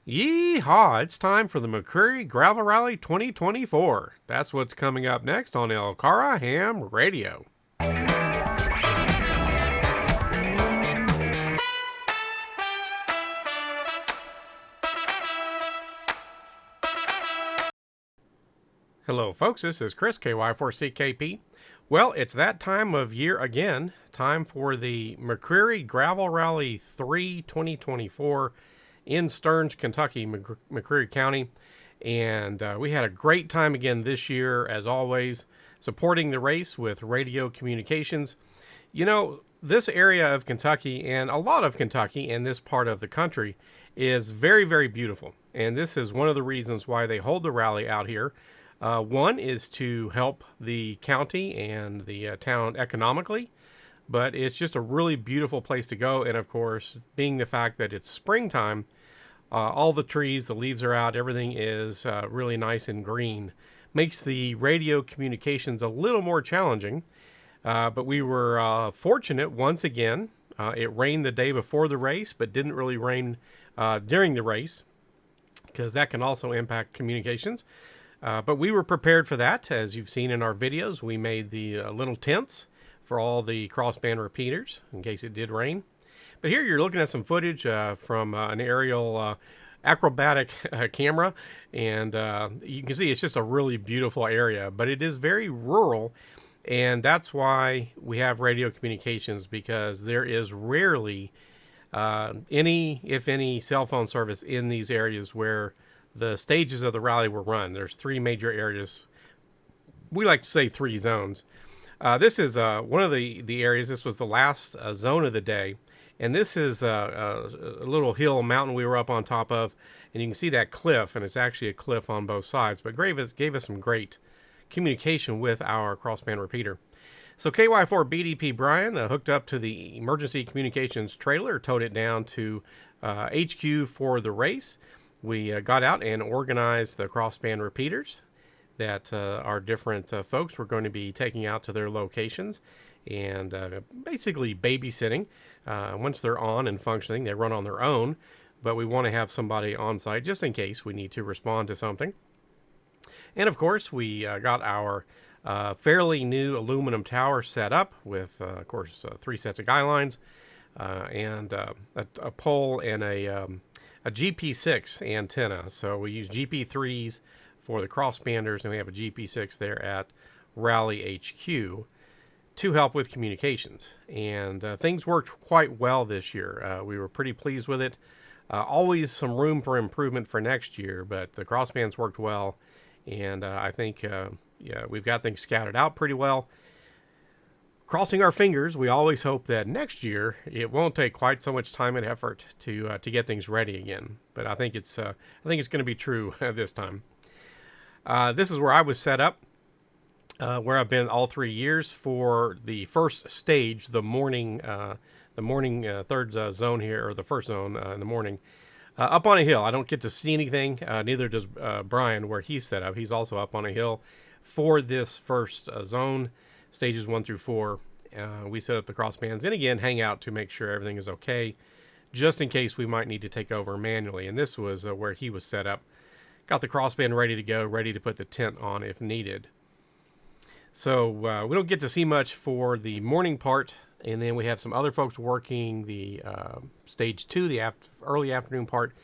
Yeehaw! It's time for the McCreary Gravel Rally 2024. That's what's coming up next on LCARA Ham Radio. Hello, folks. This is Chris, KY4CKP. Well, it's that time of year again. Time for the McCreary Gravel Rally 3 2024 in Stearns, Kentucky, McCreary County. And we had a great time again this year, as always, supporting the race with radio communications. You know, this area of Kentucky and a lot of Kentucky and this part of the country is very, very beautiful. And this is one of the reasons why they hold the rally out here. One is to help the county and the town economically, but it's just a really beautiful place to go. And of course, being the fact that it's springtime, all the trees, the leaves are out, everything is really nice and green. Makes the radio communications a little more challenging, but we were fortunate once again. It rained the day before the race, but didn't really rain during the race, because that can also impact communications. But we were prepared for that. As you've seen in our videos, we made the little tents for all the crossband repeaters in case it did rain. But here you're looking at some footage from an aerial acrobatic camera, and you can see it's just a really beautiful area, but it is very rural, and that's why we have radio communications, because there is rarely any, if any, cell phone service in these areas where the stages of the rally were run. There's three major areas. We like to say three zones. This is one of the areas. This was the last zone of the day. And this is a little hill mountain we were up on top of. And you can see that cliff, and it's actually a cliff on both sides. But gave us some great communication with our crossband repeater. So KY4BDP Brian hooked up to the emergency communications trailer, towed it down to HQ for the race. We got out and organized the crossband repeaters that our different folks were going to be taking out to their locations, and basically babysitting. Once they're on and functioning, they run on their own, but we want to have somebody on site just in case we need to respond to something. And of course, we got our fairly new aluminum tower set up with, of course, 3 sets of guy lines and a pole and a GP6 antenna. So we use GP3s for the crossbanders, and we have a GP6 there at Rally HQ to help with communications. And things worked quite well this year. We were pretty pleased with it. Always some room for improvement for next year, but the crossbands worked well, and I think we've got things scouted out pretty well. Crossing our fingers, we always hope that next year it won't take quite so much time and effort to get things ready again. But I think it's going to be true this time. This is where I was set up, where I've been all 3 years for the first stage, the morning third zone here, or the first zone in the morning, up on a hill. I don't get to see anything. Neither does Brian, where he's set up. He's also up on a hill for this first zone. Stages 1 through 4, we set up the crossbands and again hang out to make sure everything is okay, just in case we might need to take over manually. And this was where he was set up. Got the crossband ready to go, ready to put the tent on if needed. So we don't get to see much for the morning part, and then we have some other folks working the stage 2, the early afternoon part,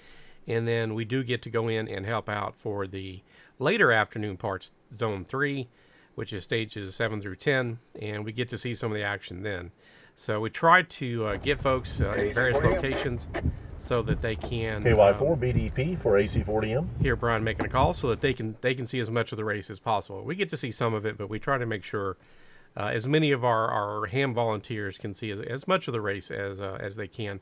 and then we do get to go in and help out for the later afternoon parts, zone 3. Which is stages 7 through 10, and we get to see some of the action then. So we try to get folks in various locations so that they can KY4 BDP for AC40M. Hear Brian making a call so that they can see as much of the race as possible. We get to see some of it, but we try to make sure as many of our ham volunteers can see as much of the race as they can.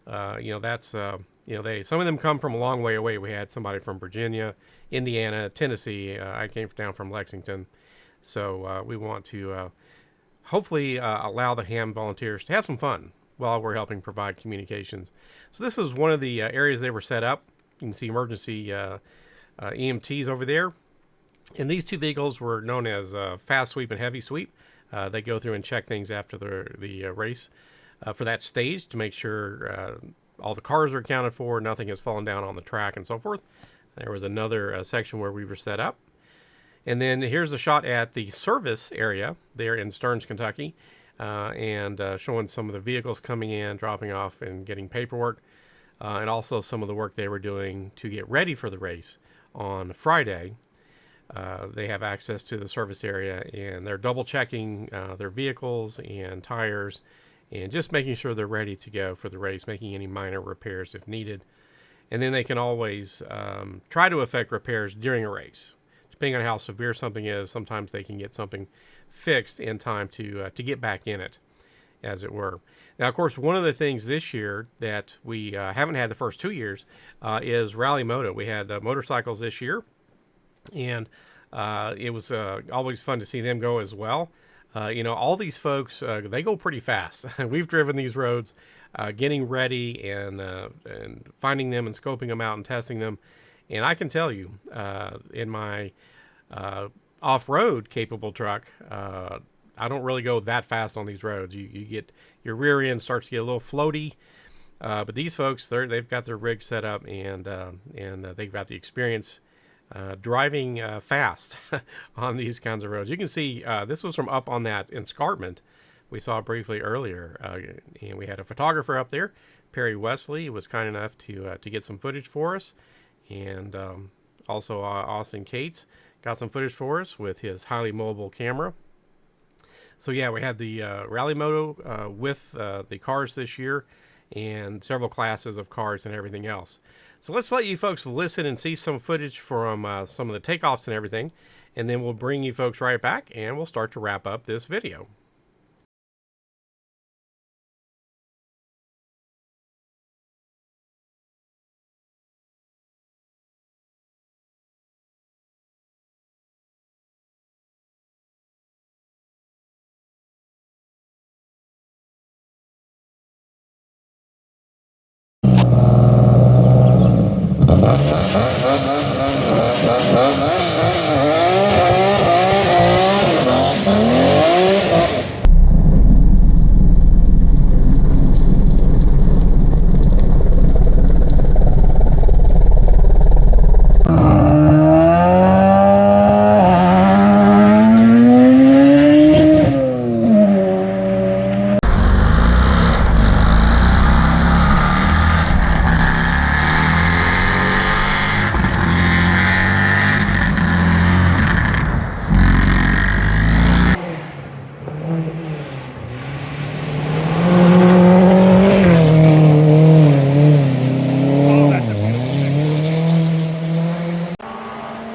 That's some of them come from a long way away. We had somebody from Virginia, Indiana, Tennessee. I came down from Lexington. So we want to hopefully allow the ham volunteers to have some fun while we're helping provide communications. So this is one of the areas they were set up. You can see emergency EMTs over there. And these two vehicles were known as fast sweep and heavy sweep. They go through and check things after the race for that stage to make sure all the cars are accounted for, nothing has fallen down on the track and so forth. There was another section where we were set up. And then here's a shot at the service area there in Stearns, Kentucky, and showing some of the vehicles coming in, dropping off, and getting paperwork, and also some of the work they were doing to get ready for the race on Friday. They have access to the service area, and they're double checking their vehicles and tires, and just making sure they're ready to go for the race, making any minor repairs if needed. And then they can always try to effect repairs during a race. Depending on how severe something is, sometimes they can get something fixed in time to get back in it, as it were. Now, of course, one of the things this year that we haven't had the first 2 years is Rally Moto. We had motorcycles this year, and it was always fun to see them go as well. All these folks, they go pretty fast. We've driven these roads, getting ready and finding them and scoping them out and testing them. And I can tell you, in my off-road capable truck, I don't really go that fast on these roads. You get your rear end starts to get a little floaty, but these folks, they've got their rig set up, and they've got the experience driving fast on these kinds of roads. You can see this was from up on that escarpment we saw briefly earlier, and we had a photographer up there. Perry Wesley was kind enough to get some footage for us. And also Austin Cates got some footage for us with his highly mobile camera. So yeah, we had the Rally Moto with the cars this year, and several classes of cars and everything else. So let's let you folks listen and see some footage from some of the takeoffs and everything, and then we'll bring you folks right back, and we'll start to wrap up this video.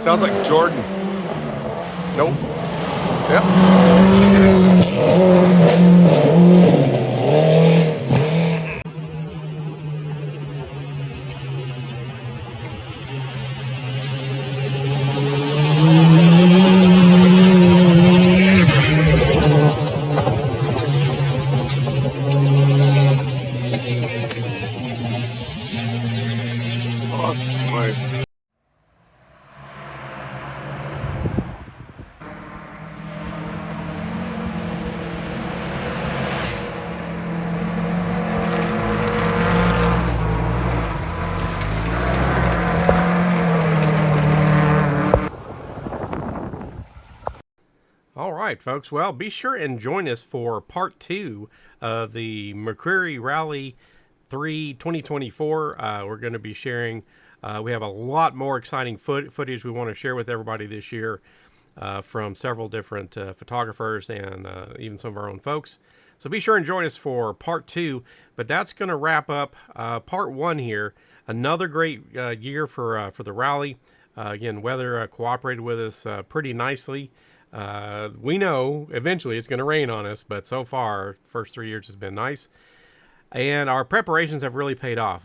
Sounds like Jordan. Nope. Yep. Awesome. Right. All right, folks. Well, be sure and join us for part 2 of the McCreary Rally 3 2024. We're going to be sharing, we have a lot more exciting footage we want to share with everybody this year from several different photographers and even some of our own folks. So be sure and join us for part 2. But that's going to wrap up part 1 here. Another great year for the rally. Again, weather cooperated with us pretty nicely. We know eventually it's going to rain on us, but so far, the first 3 years has been nice. And our preparations have really paid off.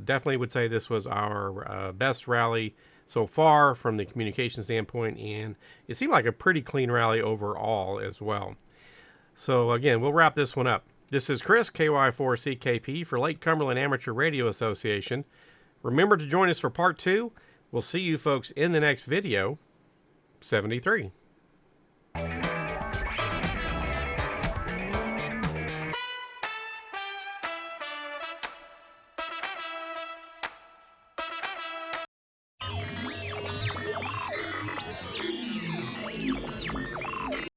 Definitely would say this was our best rally so far from the communication standpoint, and it seemed like a pretty clean rally overall as well. So again, we'll wrap this one up. This is Chris, KY4CKP for Lake Cumberland Amateur Radio Association. Remember to join us for part 2. We'll see you folks in the next video, 73.